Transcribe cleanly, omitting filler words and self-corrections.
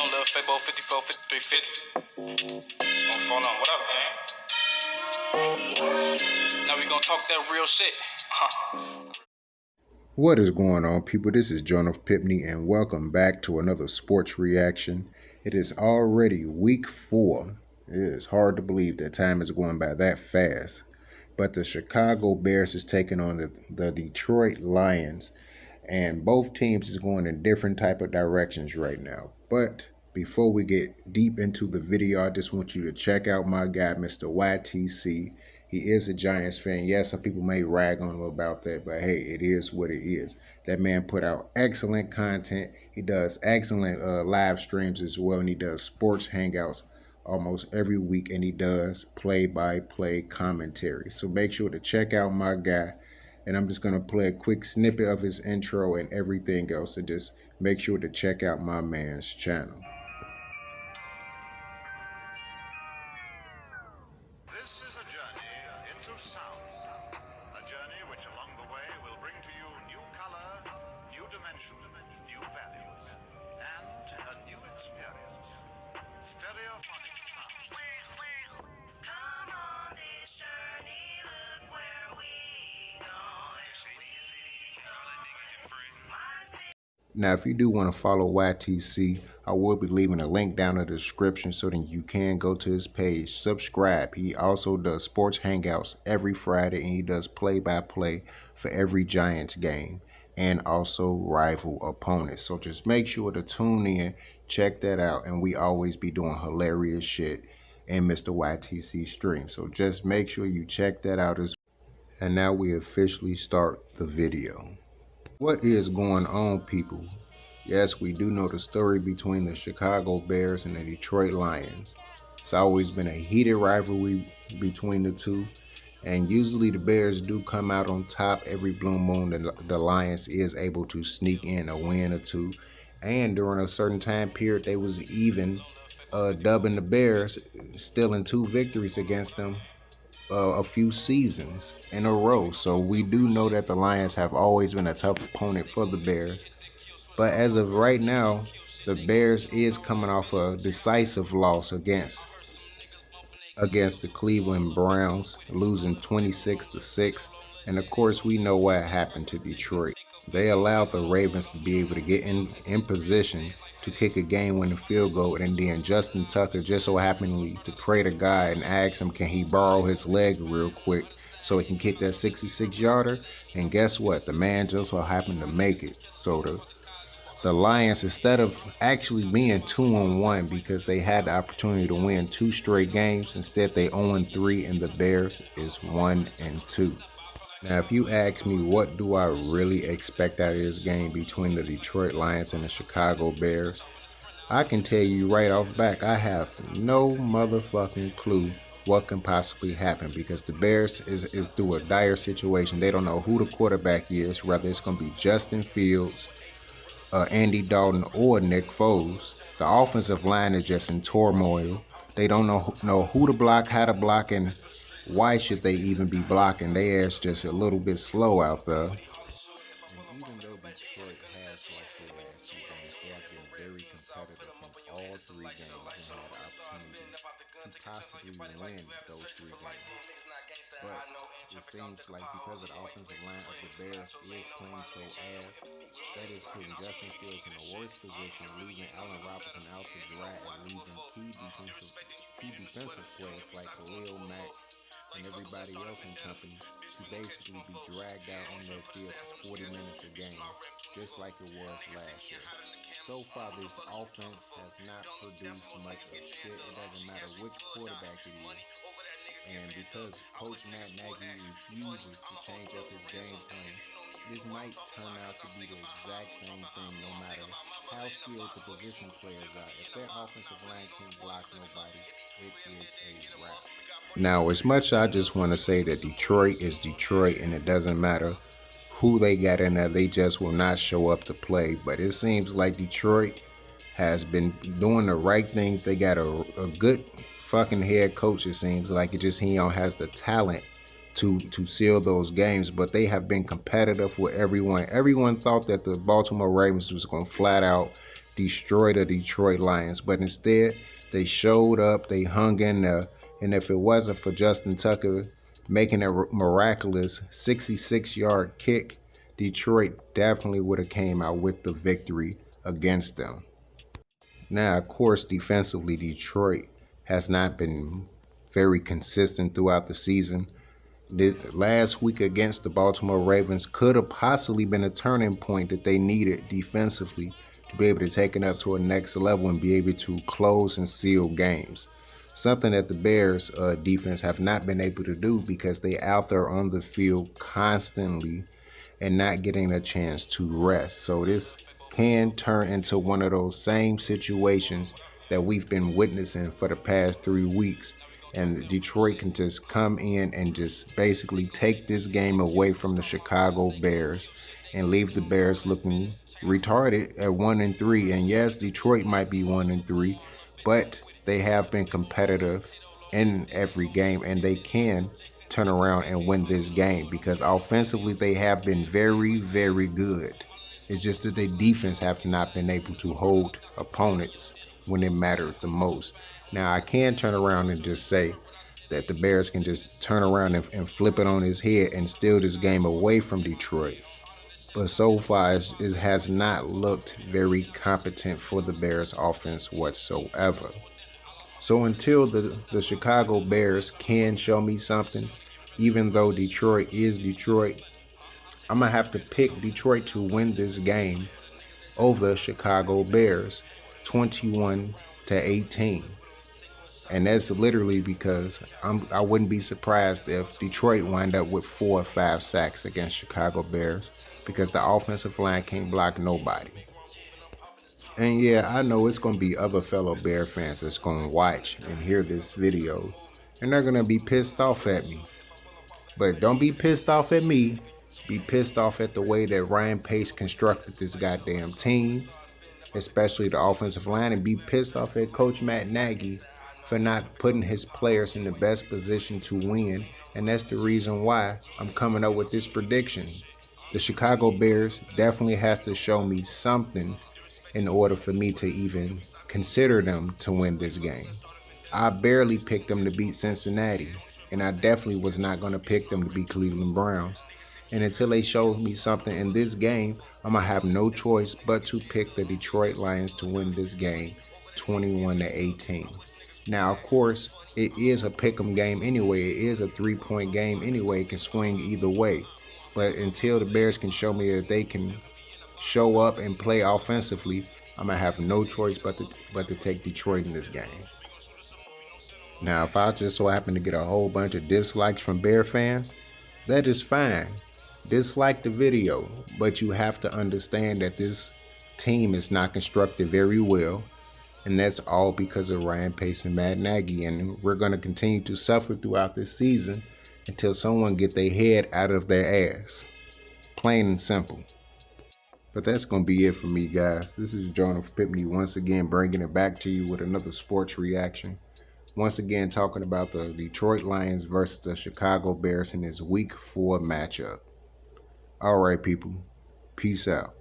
on, Lil Fabo 54, 53, 50. On phone on, what up, man? Now we gonna talk that real shit. What is going on, people? This is John of Pipney, and welcome back to another sports reaction. It is already week 4. It is hard to believe that time is going by that fast. But the Chicago Bears is taking on the Detroit Lions, and both teams is going in different type of directions right now. But before we get deep into the video, I just want you to check out my guy, Mr. YTC. He is a Giants fan. Yes, some people may rag on him about that, but hey, it is what it is. That man put out excellent content. He does excellent live streams as well, and he does sports hangouts almost every week, and he does play-by-play commentary. So make sure to check out my guy, and I'm just going to play a quick snippet of his intro and everything else, and just make sure to check out my man's channel. This is a journey into sound, a journey which along the way will bring to you new color, new dimension, new values, and a new experience. Stereophonic sound. Come on this journey, look where we Now, if you do want to follow YTC, I will be leaving a link down in the description so that you can go to his page, subscribe. He also does sports hangouts every Friday, and he does play-by-play for every Giants game and also rival opponents. So just make sure to tune in, check that out, and we always be doing hilarious shit in Mr. YTC stream. So just make sure you check that out as well. And now we officially start the video. What is going on, people? Yes, we do know the story between the Chicago Bears and the Detroit Lions. It's always been a heated rivalry between the two, and usually the Bears do come out on top every blue moon. The Lions is able to sneak in a win or two, and during a certain time period, they was even dubbing the Bears, stealing 2 victories against them a few seasons in a row. So we do know that the Lions have always been a tough opponent for the Bears. But as of right now, the Bears is coming off a decisive loss against the Cleveland Browns, losing 26-6. And of course, we know what happened to Detroit. They allowed the Ravens to be able to get in position to kick a game-winning field goal, and then Justin Tucker just so happened to pray to God and ask him, can he borrow his leg real quick so he can kick that 66-yarder? And guess what? The man just so happened to make it. So the Lions, instead of actually being 2-1 because they had the opportunity to win 2 straight games, instead they 0-3, and the Bears is 1-2. Now, if you ask me what do I really expect out of this game between the Detroit Lions and the Chicago Bears, I can tell you right off back, I have no motherfucking clue what can possibly happen, because the Bears is through a dire situation. They don't know who the quarterback is, whether it's going to be Justin Fields, Andy Dalton, or Nick Foles. The offensive line is just in turmoil. They don't know who to block, how to block, and why should they even be blocking? They ass just a little bit slow out there. And even though Detroit has lost their last 2 games, they have been very competitive in all 3 games and had the opportunity to possibly win those 3 games. But it seems like because of the offensive line of the Bears is playing so ass, that is putting Justin Fields in a worse position, leaving Allen Robinson out to dry, and leaving key defensive players like Khalil Mack and everybody else in company to basically be dragged out on that field for 40 minutes a game, just like it was last year. So far, this offense has not produced much of shit. It doesn't matter which quarterback it is. And because Coach Matt Nagy refuses to change up his game plan, this might turn out to be the exact same thing no matter how skilled the position players are. If their offensive line can't block nobody, it is a wrap. Now, as much I just want to say that Detroit is Detroit, and it doesn't matter who they got in there, they just will not show up to play. But it seems like Detroit has been doing the right things. They got a good fucking head coach. It seems like he has the talent to seal those games, but they have been competitive with everyone. Everyone thought that the Baltimore Ravens was going to flat out destroy the Detroit Lions. But instead, they showed up, they hung in there, and if it wasn't for Justin Tucker making a miraculous 66-yard kick, Detroit definitely would have came out with the victory against them. Now, of course, defensively, Detroit has not been very consistent throughout the season. Last week against the Baltimore Ravens could have possibly been a turning point that they needed defensively to be able to take it up to a next level and be able to close and seal games. Something that the Bears defense have not been able to do because they out there on the field constantly and not getting a chance to rest. So this can turn into one of those same situations that we've been witnessing for the past 3 weeks. And Detroit can just come in and just basically take this game away from the Chicago Bears and leave the Bears looking retarded at 1-3. And yes, Detroit might be 1-3, but they have been competitive in every game and they can turn around and win this game because offensively they have been very, very good. It's just that their defense have not been able to hold opponents when it mattered the most. Now I can turn around and just say that the Bears can just turn around and flip it on his head and steal this game away from Detroit. But so far, it has not looked very competent for the Bears offense whatsoever. So until the Chicago Bears can show me something, even though Detroit is Detroit, I'm going to have to pick Detroit to win this game over the Chicago Bears 21-18. And that's literally because I wouldn't be surprised if Detroit wind up with 4 or 5 sacks against Chicago Bears because the offensive line can't block nobody. And yeah, I know it's going to be other fellow Bear fans that's going to watch and hear this video, and they're going to be pissed off at me. But don't be pissed off at me. Be pissed off at the way that Ryan Pace constructed this goddamn team, especially the offensive line, and be pissed off at Coach Matt Nagy for not putting his players in the best position to win. And that's the reason why I'm coming up with this prediction. The Chicago Bears definitely has to show me something in order for me to even consider them to win this game. I barely picked them to beat Cincinnati, and I definitely was not going to pick them to beat Cleveland Browns. And until they show me something in this game, I'm going to have no choice but to pick the Detroit Lions to win this game 21-18. Now, of course, it is a pick'em game anyway. It is a 3-point game anyway. It can swing either way. But until the Bears can show me that they can show up and play offensively, I'm going to have no choice but to take Detroit in this game. Now, if I just so happen to get a whole bunch of dislikes from Bear fans, that is fine. Dislike the video, but you have to understand that this team is not constructed very well, and that's all because of Ryan Pace and Matt Nagy, and we're going to continue to suffer throughout this season until someone get their head out of their ass. Plain and simple. But that's going to be it for me, guys. This is Jonah Pipney once again bringing it back to you with another sports reaction. Once again talking about the Detroit Lions versus the Chicago Bears in this Week 4 matchup. All right, people. Peace out.